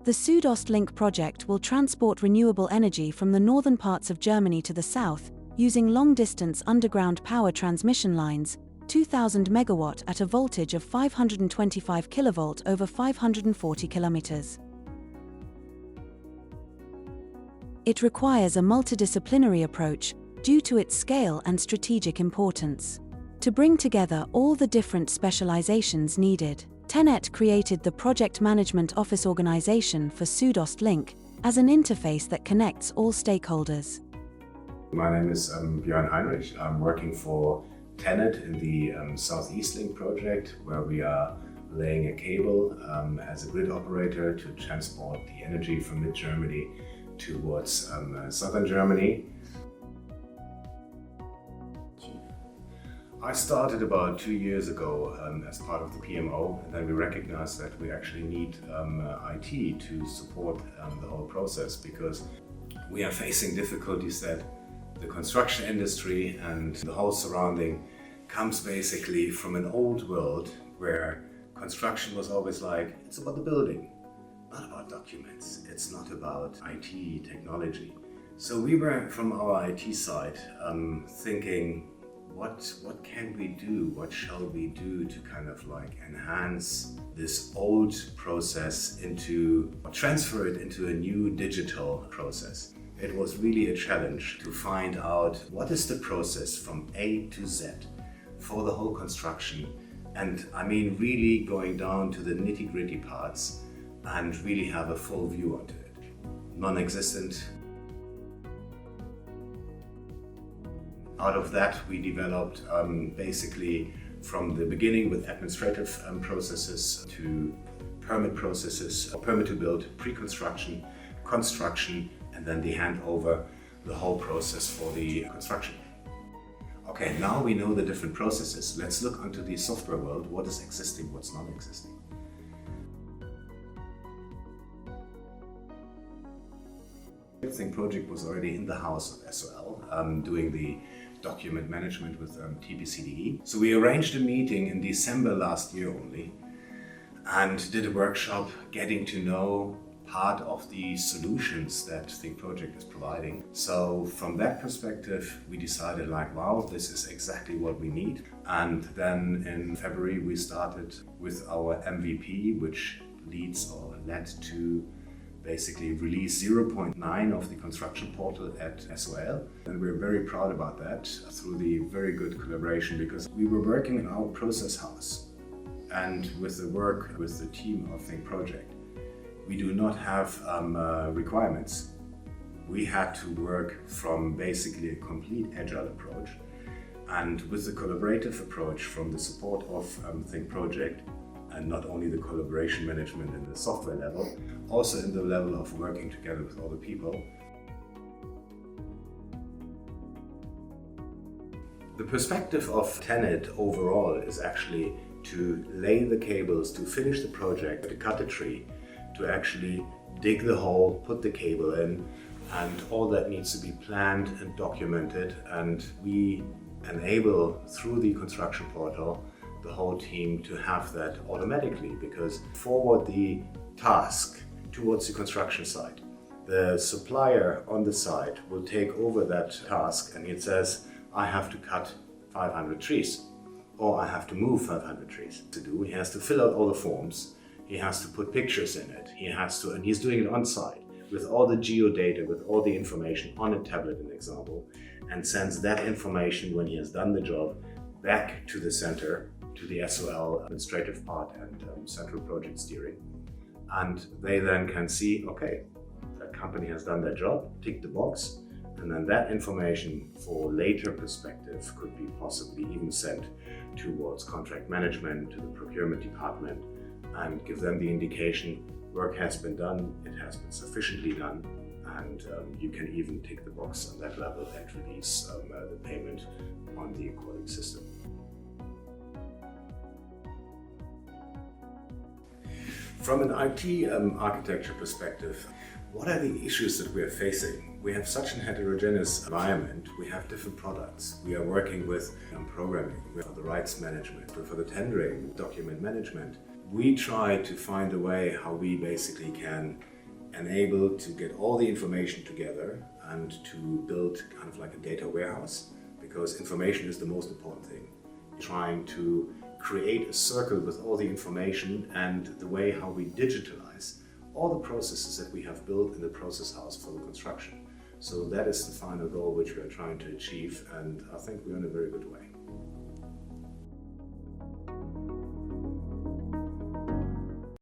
The SuedOstLink project will transport renewable energy from the northern parts of Germany to the south, using long-distance underground power transmission lines, 2,000 megawatt at a voltage of 525 kilovolt over 540 kilometers. It requires a multidisciplinary approach due to its scale and strategic importance. To bring together all the different specializations needed, TenneT created the Project Management Office organization for SuedOstLink as an interface that connects all stakeholders. My name is Björn Heinrich. I'm working for TenneT in the SuedOstLink project, where we are laying a cable as a grid operator to transport the energy from mid-Germany towards southern Germany. I started about 2 years ago as part of the PMO, and then we recognized that we actually need IT to support the whole process, because we are facing difficulties that the construction industry and the whole surrounding comes basically from an old world where construction was always like, it's about the building, not about documents, it's not about IT technology. So we were, from our IT side, thinking, what can we do? What shall we do to kind of like enhance this old process transfer it into a new digital process? It was really a challenge to find out what is the process from A to Z for the whole construction. And I mean, really going down to the nitty-gritty parts and really have a full view onto it. Non-existent. Out of that, we developed basically from the beginning with administrative processes to permit processes, permit to build, pre-construction, construction, and then the handover, the whole process for the construction. Okay, now we know the different processes. Let's look into the software world. What is existing, what's not existing? Thinkproject was already in the house of SOL, doing the document management with TBCDE. So we arranged a meeting in December last year only and did a workshop getting to know part of the solutions that Thinkproject is providing. So from that perspective, we decided like, wow, this is exactly what we need. And then in February, we started with our MVP, which led to basically release 0.9 of the construction portal at SOL. And we're very proud about that through the very good collaboration, because we were working in our process house and with the work with the team of Thinkproject. We do not have requirements. We had to work from basically a complete agile approach, and with the collaborative approach from the support of Thinkproject, and not only the collaboration management in the software level, also in the level of working together with other people. The perspective of TenneT overall is actually to lay the cables, to finish the project, to cut the tree, to actually dig the hole, put the cable in, and all that needs to be planned and documented. And we enable, through the construction portal, the whole team to have that automatically, because forward the task towards the construction site. The supplier on the site will take over that task, and it says, I have to cut 500 trees, or I have to move 500 trees. To do, he has to fill out all the forms. He has to put pictures in it. And he's doing it on site with all the geodata, with all the information on a tablet, an example, and sends that information when he has done the job back to the center, to the SOL administrative part and central project steering. And they then can see, okay, that company has done their job, tick the box, and then that information for later perspective could be possibly even sent towards contract management, to the procurement department, and give them the indication work has been done, it has been sufficiently done, and you can even tick the box on that level and release the payment on the according system. From an IT architecture perspective, what are the issues that we are facing? We have such a heterogeneous environment, we have different products. We are working with programming, with the rights management, for the tendering, document management. We try to find a way how we basically can enable to get all the information together and to build kind of like a data warehouse, because information is the most important thing. Trying to create a circle with all the information and the way how we digitalize all the processes that we have built in the process house for the construction. So that is the final goal which we are trying to achieve, and I think we're in a very good way.